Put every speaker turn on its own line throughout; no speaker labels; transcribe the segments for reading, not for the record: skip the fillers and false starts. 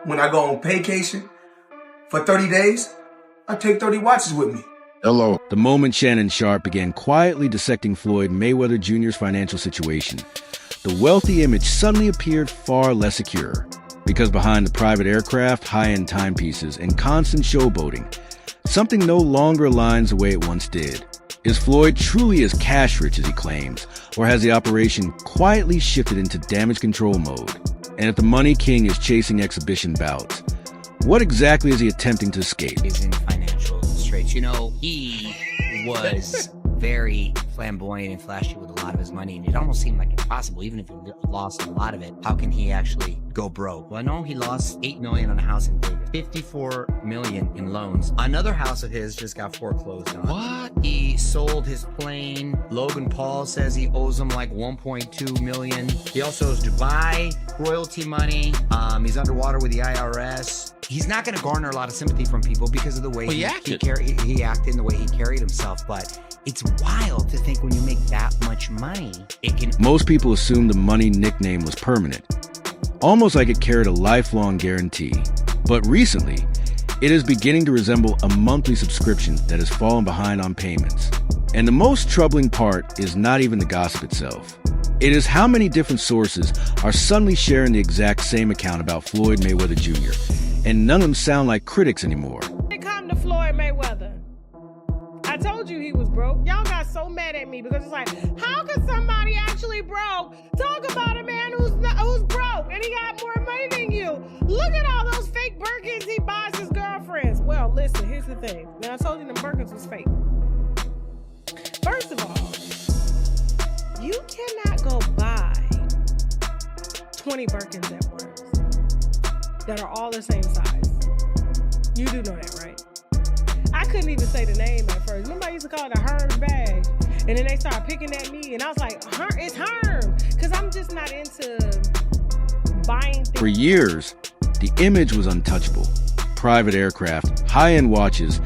when I go on vacation for 30 days, I take 30 watches with me.
Hello.
The moment Shannon Sharpe began quietly dissecting Floyd Mayweather Jr.'s financial situation, the wealthy image suddenly appeared far less secure. Because behind the private aircraft, high-end timepieces, and constant showboating, something no longer aligns the way it once did. Is Floyd truly as cash-rich as he claims, or has the operation quietly shifted into damage control mode? And if the Money King is chasing exhibition bouts, what exactly is he attempting to escape?
He's in financial straits. You know, he was very flamboyant and flashy with a lot of his money, and it almost seemed like impossible. Even if he lost a lot of it, how can he actually go broke? Well, no, he lost $8 million on a house in Vegas, $54 million in loans. Another house of his just got foreclosed on. What? He sold his plane. Logan Paul says he owes him like $1.2 million. He also owes Dubai royalty money. He's underwater with the IRS. He's not going to garner a lot of sympathy from people because of the way he acted and the way he carried himself. But it's wild to think when you make that much money, it can...
Most people assume the Money nickname was permanent, almost like it carried a lifelong guarantee. But recently, it is beginning to resemble a monthly subscription that has fallen behind on payments. And the most troubling part is not even the gossip itself. It is how many different sources are suddenly sharing the exact same account about Floyd Mayweather Jr., and none of them sound like critics anymore.
It come to Floyd Mayweather. I told you he was broke. Y'all got so mad at me because it's like, how could somebody actually broke talk about a man who's broke and he got more money than you? Look at all those fake Birkins he buys his girlfriends. Well, listen, here's the thing. Now, I told you the Birkins was fake. First of all, you cannot go buy 20 Birkins at once that are all the same size. You do know that, right? I couldn't even say the name at first. Remember I used to call it a Herms bag? And then they started picking at me, and I was like, it's Herms, because I'm just not into buying things.
For years, the image was untouchable. Private aircraft, high-end watches,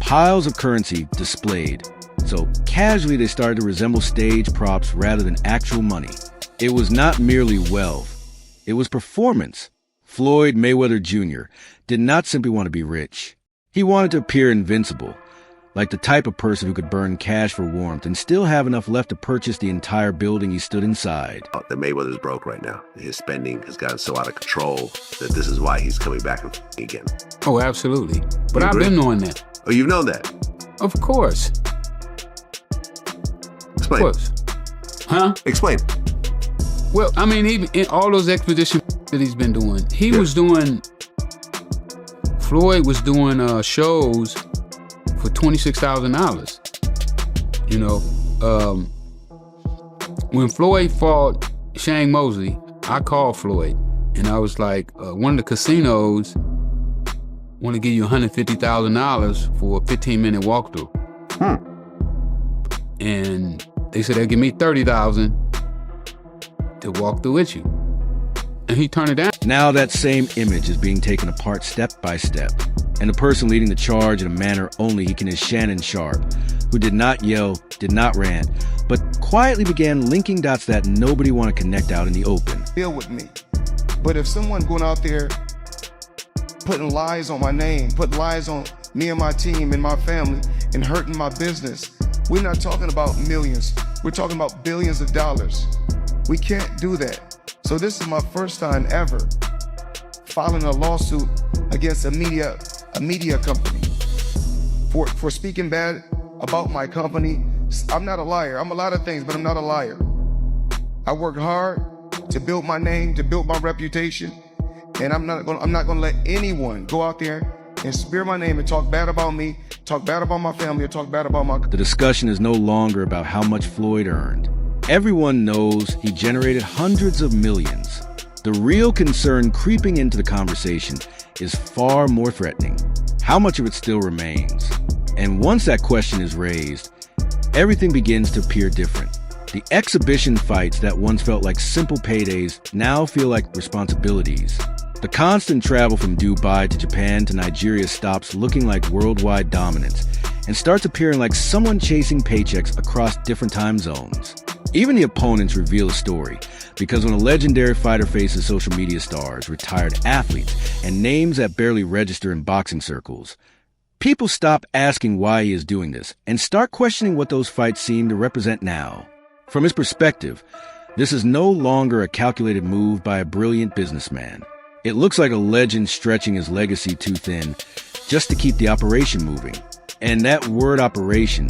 piles of currency displayed. So casually they started to resemble stage props rather than actual money. It was not merely wealth, it was performance. Floyd Mayweather Jr. did not simply want to be rich. He wanted to appear invincible, like the type of person who could burn cash for warmth and still have enough left to purchase the entire building he stood inside.
The Mayweather's broke right now. His spending has gotten so out of control that this is why he's coming back again.
Oh, absolutely. But I've been knowing that.
Oh, you've known that?
Of course.
Explain.
Of course. Huh?
Explain.
Well, I mean, even in all those expeditions that he's been doing, Floyd was doing shows for $26,000. You know, when Floyd fought Shane Mosley, I called Floyd and I was like, one of the casinos want to give you $150,000 for a 15-minute walkthrough. And they said they'll give me $30,000 to walk through with you. And he turned it down.
Now that same image is being taken apart step by step. And the person leading the charge in a manner only he can is Shannon Sharpe, who did not yell, did not rant, but quietly began linking dots that nobody want to connect out in the open.
Deal with me. But if someone going out there putting lies on my name, putting lies on me and my team and my family and hurting my business, we're not talking about millions. We're talking about billions of dollars. We can't do that. So this is my first time ever filing a lawsuit against a media company for speaking bad about my company. I'm not a liar. I'm a lot of things, but I'm not a liar. I worked hard to build my name, to build my reputation, and I'm not gonna let anyone go out there and smear my name and talk bad about me, talk bad about my family, or talk bad about my...
The discussion is no longer about how much Floyd earned. Everyone knows he generated hundreds of millions. The real concern creeping into the conversation is far more threatening. How much of it still remains? And once that question is raised, everything begins to appear different. The exhibition fights that once felt like simple paydays now feel like responsibilities. The constant travel from Dubai to Japan to Nigeria stops looking like worldwide dominance and starts appearing like someone chasing paychecks across different time zones. Even the opponents reveal a story, because when a legendary fighter faces social media stars, retired athletes, and names that barely register in boxing circles, people stop asking why he is doing this and start questioning what those fights seem to represent now. From his perspective, this is no longer a calculated move by a brilliant businessman. It looks like a legend stretching his legacy too thin just to keep the operation moving. And that word operation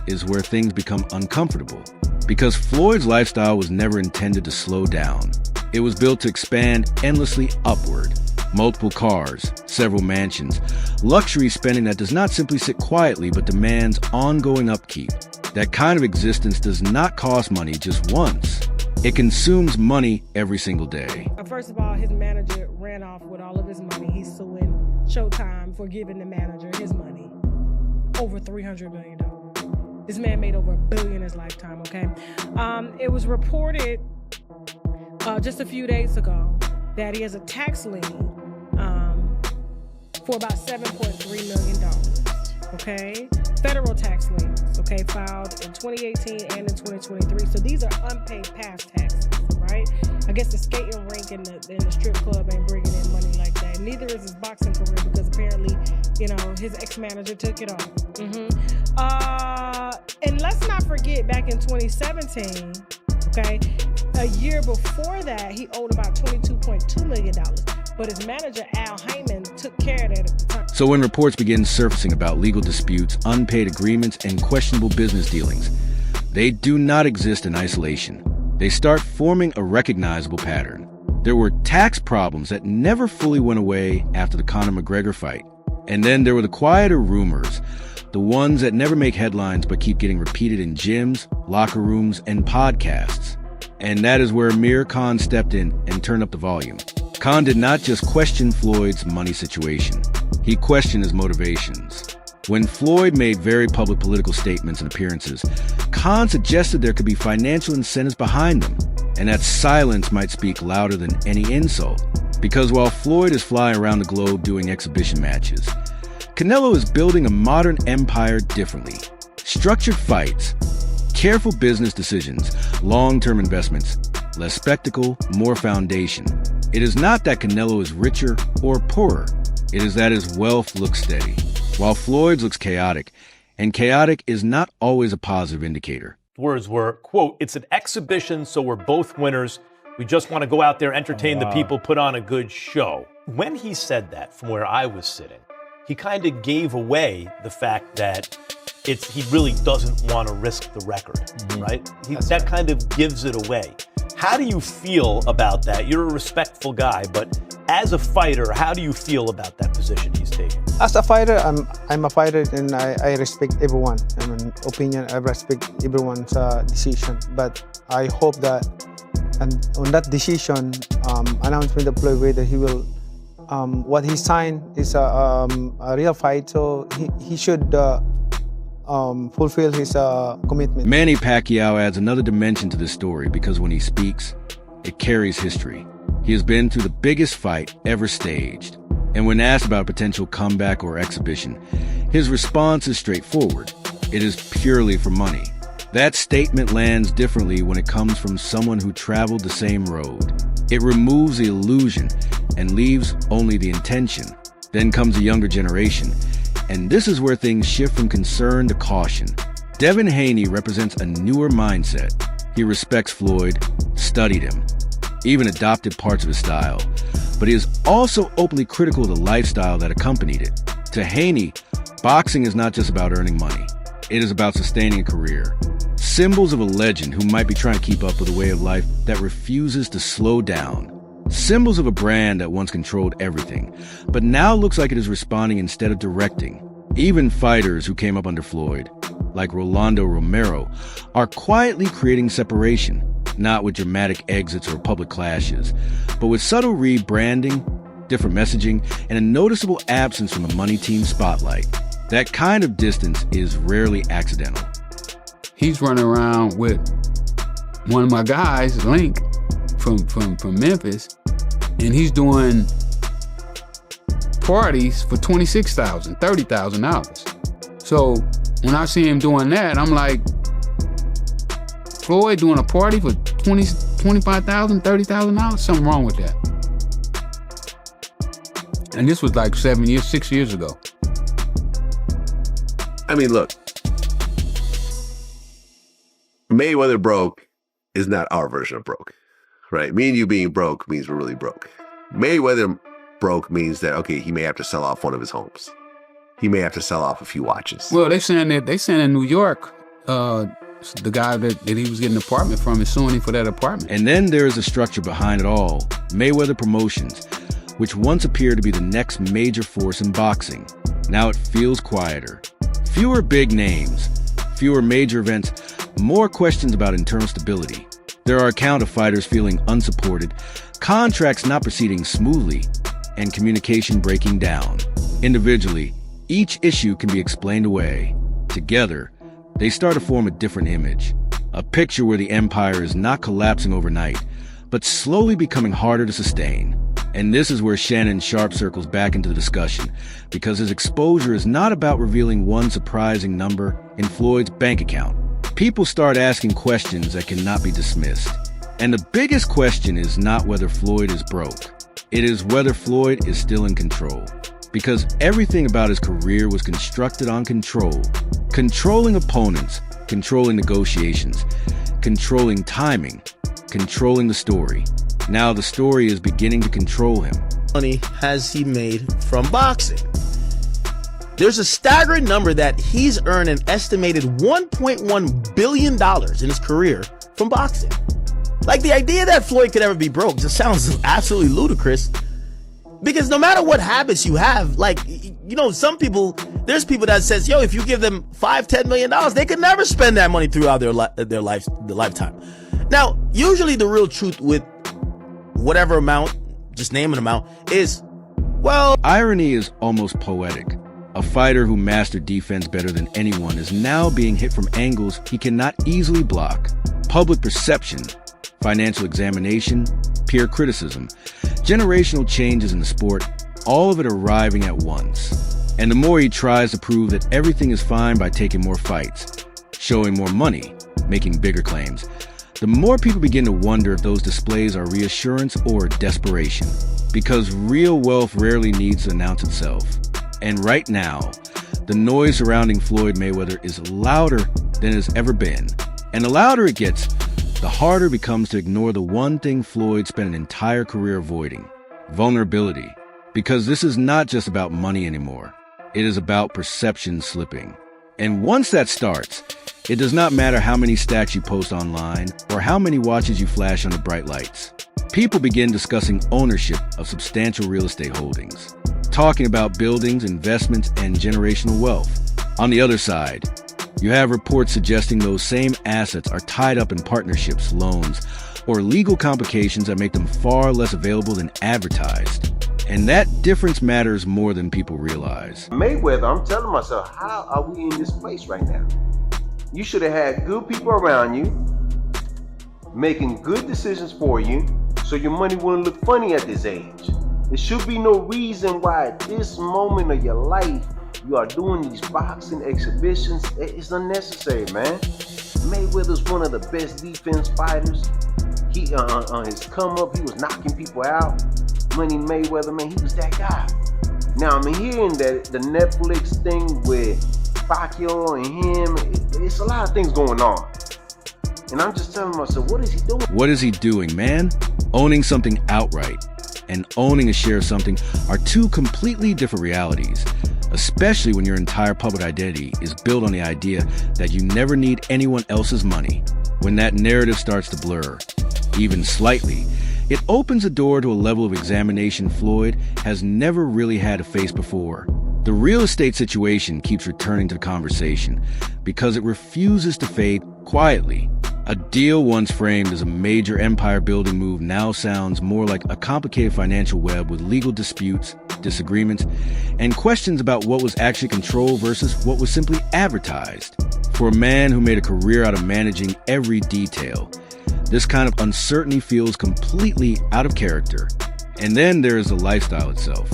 is where things become uncomfortable. Because Floyd's lifestyle was never intended to slow down. It was built to expand endlessly upward. Multiple cars, several mansions, luxury spending that does not simply sit quietly but demands ongoing upkeep. That kind of existence does not cost money just once. It consumes money every single day.
First of all, his manager ran off with all of his money. He's suing Showtime for giving the manager his money. Over $300 million. This man made over $1 billion in his lifetime, okay? It was reported just a few days ago that he has a tax lien for about $7.3 million, okay? Federal tax liens, okay, filed in 2018 and in 2023. So these are unpaid past taxes, right? I guess the skating rink and the strip club ain't bringing in money like that. Neither is his boxing career because apparently, you know, his ex-manager took it off. And let's not forget, back in 2017, okay, a year before that, he owed about $22.2 million. But his manager, Al Heyman, took care of that at the time.
So when reports begin surfacing about legal disputes, unpaid agreements, and questionable business dealings, they do not exist in isolation. They start forming a recognizable pattern. There were tax problems that never fully went away after the Conor McGregor fight. And then there were the quieter rumors, the ones that never make headlines but keep getting repeated in gyms, locker rooms, and podcasts. And that is where Amir Khan stepped in and turned up the volume. Khan did not just question Floyd's money situation. He questioned his motivations. When Floyd made very public political statements and appearances, Khan suggested there could be financial incentives behind them, and that silence might speak louder than any insult. Because while Floyd is flying around the globe doing exhibition matches, Canelo is building a modern empire differently. Structured fights, careful business decisions, long-term investments, less spectacle, more foundation. It is not that Canelo is richer or poorer. It is that his wealth looks steady, while Floyd's looks chaotic, and chaotic is not always a positive indicator.
Words were, quote, "It's an exhibition, so we're both winners. We just want to go out there, entertain the people, put on a good show." When he said that from where I was sitting, he kind of gave away the fact that he really doesn't want to risk the record, right? That kind of gives it away. How do you feel about that? You're a respectful guy, but as a fighter, how do you feel about that position he's taking?
As a fighter, I'm a fighter, and I respect everyone. I mean, opinion, I respect everyone's decision. But I hope that, and on that decision, announcement of Floyd Mayweather, he will, what he signed is a real fight, so he should fulfill his commitment.
Manny Pacquiao adds another dimension to this story because when he speaks, it carries history. He has been through the biggest fight ever staged. And when asked about a potential comeback or exhibition, his response is straightforward. It is purely for money. That statement lands differently when it comes from someone who traveled the same road. It removes the illusion and leaves only the intention. Then comes a younger generation. And this is where things shift from concern to caution. Devin Haney represents a newer mindset. He respects Floyd, studied him, even adopted parts of his style. But he is also openly critical of the lifestyle that accompanied it. To Haney, boxing is not just about earning money. It is about sustaining a career. Symbols of a legend who might be trying to keep up with a way of life that refuses to slow down. Symbols of a brand that once controlled everything, but now looks like it is responding instead of directing. Even fighters who came up under Floyd, like Rolando Romero, are quietly creating separation, not with dramatic exits or public clashes, but with subtle rebranding, different messaging, and a noticeable absence from the money team spotlight. That kind of distance is rarely accidental.
He's running around with one of my guys, Link, from Memphis, and he's doing parties for $26,000, $30,000. So when I see him doing that, I'm like, Floyd doing a party for $25,000, $30,000, something wrong with that. And this was like 6 years ago.
I mean, look, Mayweather broke is not our version of broke, right? Me and you being broke means we're really broke. Mayweather broke means that, okay, he may have to sell off one of his homes. He may have to sell off a few watches.
Well, they saying in New York, the guy that he was getting an apartment from is suing him for that apartment.
And then there is a structure behind it all, Mayweather Promotions, which once appeared to be the next major force in boxing. Now it feels quieter. Fewer big names, fewer major events, more questions about internal stability. There are accounts of fighters feeling unsupported, contracts not proceeding smoothly, and communication breaking down. Individually, each issue can be explained away. Together, they start to form a different image. A picture where the empire is not collapsing overnight, but slowly becoming harder to sustain. And this is where Shannon Sharpe circles back into the discussion, because his exposure is not about revealing one surprising number in Floyd's bank account. People start asking questions that cannot be dismissed. And the biggest question is not whether Floyd is broke. It is whether Floyd is still in control. Because everything about his career was constructed on control. Controlling opponents, controlling negotiations, controlling timing, controlling the story. Now the story is beginning to control him.
Money has he made from boxing? There's a staggering number that he's earned an estimated $1.1 billion in his career from boxing. Like, the idea that Floyd could ever be broke just sounds absolutely ludicrous. Because no matter what habits you have, like, you know, there's people that says, yo, if you give them $5-10 million, they could never spend that money throughout their lifetime. Now, usually the real truth with whatever amount, just name an amount, is, well...
Irony is almost poetic. A fighter who mastered defense better than anyone is now being hit from angles he cannot easily block. Public perception, financial examination, peer criticism, generational changes in the sport, all of it arriving at once. And the more he tries to prove that everything is fine by taking more fights, showing more money, making bigger claims, the more people begin to wonder if those displays are reassurance or desperation. Because real wealth rarely needs to announce itself. And right now, the noise surrounding Floyd Mayweather is louder than it has ever been. And the louder it gets, the harder it becomes to ignore the one thing Floyd spent an entire career avoiding: vulnerability. Because this is not just about money anymore. It is about perception slipping. And once that starts, it does not matter how many stats you post online or how many watches you flash under bright lights. People begin discussing ownership of substantial real estate holdings, talking about buildings, investments, and generational wealth. On the other side, you have reports suggesting those same assets are tied up in partnerships, loans, or legal complications that make them far less available than advertised. And that difference matters more than people realize.
Mayweather, I'm telling myself, how are we in this place right now? You should have had good people around you, making good decisions for you, so your money wouldn't look funny at this age. There should be no reason why at this moment of your life you are doing these boxing exhibitions. It's unnecessary, man. Mayweather's one of the best defense fighters. He on his come up, he was knocking people out. Money Mayweather, man, he was that guy. Now I'm hearing that the Netflix thing with Pacquiao and him, it's a lot of things going on. And I'm just telling myself, what is he doing?
What is he doing, man? Owning something outright and owning a share of something are two completely different realities, especially when your entire public identity is built on the idea that you never need anyone else's money. When that narrative starts to blur, even slightly, it opens the door to a level of examination Floyd has never really had to face before. The real estate situation keeps returning to the conversation because it refuses to fade quietly. A deal once framed as a major empire-building move now sounds more like a complicated financial web with legal disputes, disagreements, and questions about what was actually controlled versus what was simply advertised. For a man who made a career out of managing every detail, this kind of uncertainty feels completely out of character. And then there is the lifestyle itself.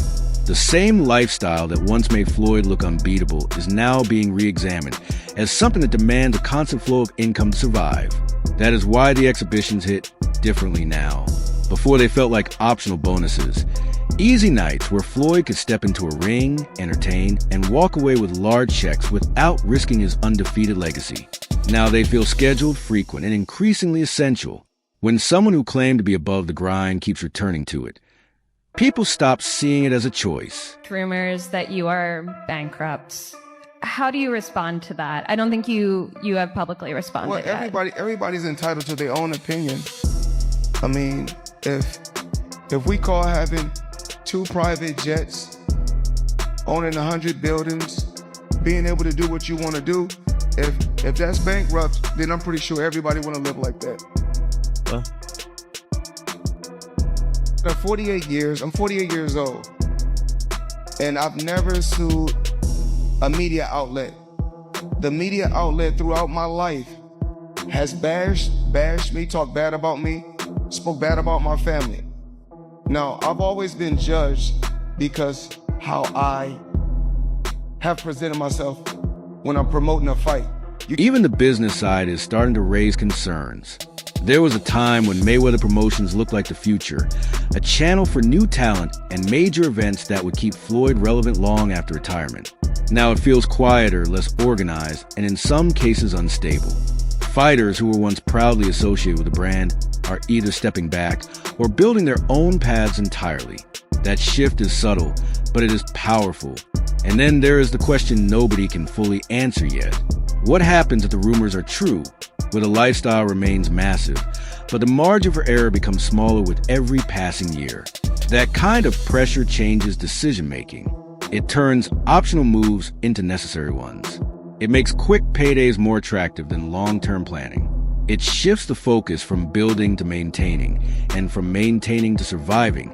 The same lifestyle that once made Floyd look unbeatable is now being re-examined as something that demands a constant flow of income to survive. That is why the exhibitions hit differently now. Before, they felt like optional bonuses. Easy nights where Floyd could step into a ring, entertain, and walk away with large checks without risking his undefeated legacy. Now they feel scheduled, frequent, and increasingly essential when someone who claimed to be above the grind keeps returning to it. People stop seeing it as a choice.
Rumors that you are bankrupt. How do you respond to that? I don't think you have publicly responded yet.
Everybody's entitled to their own opinion. I mean, if we call having 2 private jets, owning 100 buildings, being able to do what you want to do, if that's bankrupt, then I'm pretty sure everybody want to live like that. I'm 48 years old, and I've never sued a media outlet. The media outlet throughout my life has bashed me, talked bad about me, spoke bad about my family. Now, I've always been judged because how I have presented myself when I'm promoting a fight.
Even the business side is starting to raise concerns. There was a time when Mayweather Promotions looked like the future, a channel for new talent and major events that would keep Floyd relevant long after retirement. Now it feels quieter, less organized, and in some cases unstable. Fighters who were once proudly associated with the brand are either stepping back or building their own paths entirely. That shift is subtle, but it is powerful. And then there is the question nobody can fully answer yet. What happens if the rumors are true, where the lifestyle remains massive, but the margin for error becomes smaller with every passing year? That kind of pressure changes decision-making. It turns optional moves into necessary ones. It makes quick paydays more attractive than long-term planning. It shifts the focus from building to maintaining, and from maintaining to surviving,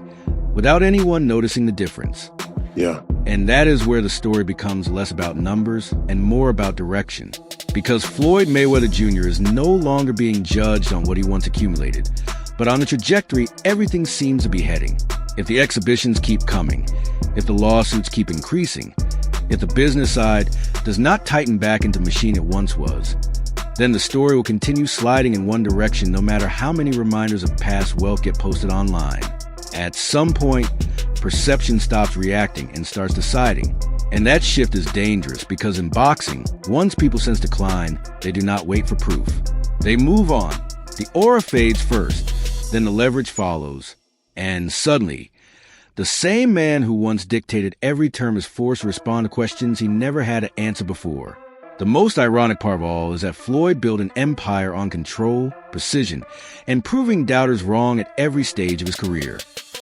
without anyone noticing the difference.
Yeah.
And that is where the story becomes less about numbers and more about direction. Because Floyd Mayweather Jr. is no longer being judged on what he once accumulated, but on the trajectory everything seems to be heading. If the exhibitions keep coming, if the lawsuits keep increasing, if the business side does not tighten back into the machine it once was, then the story will continue sliding in one direction no matter how many reminders of past wealth get posted online. At some point, perception stops reacting and starts deciding. And that shift is dangerous because in boxing, once people sense decline, they do not wait for proof. They move on. The aura fades first, then the leverage follows. And suddenly, the same man who once dictated every term is forced to respond to questions he never had to answer before. The most ironic part of all is that Floyd built an empire on control, precision, and proving doubters wrong at every stage of his career.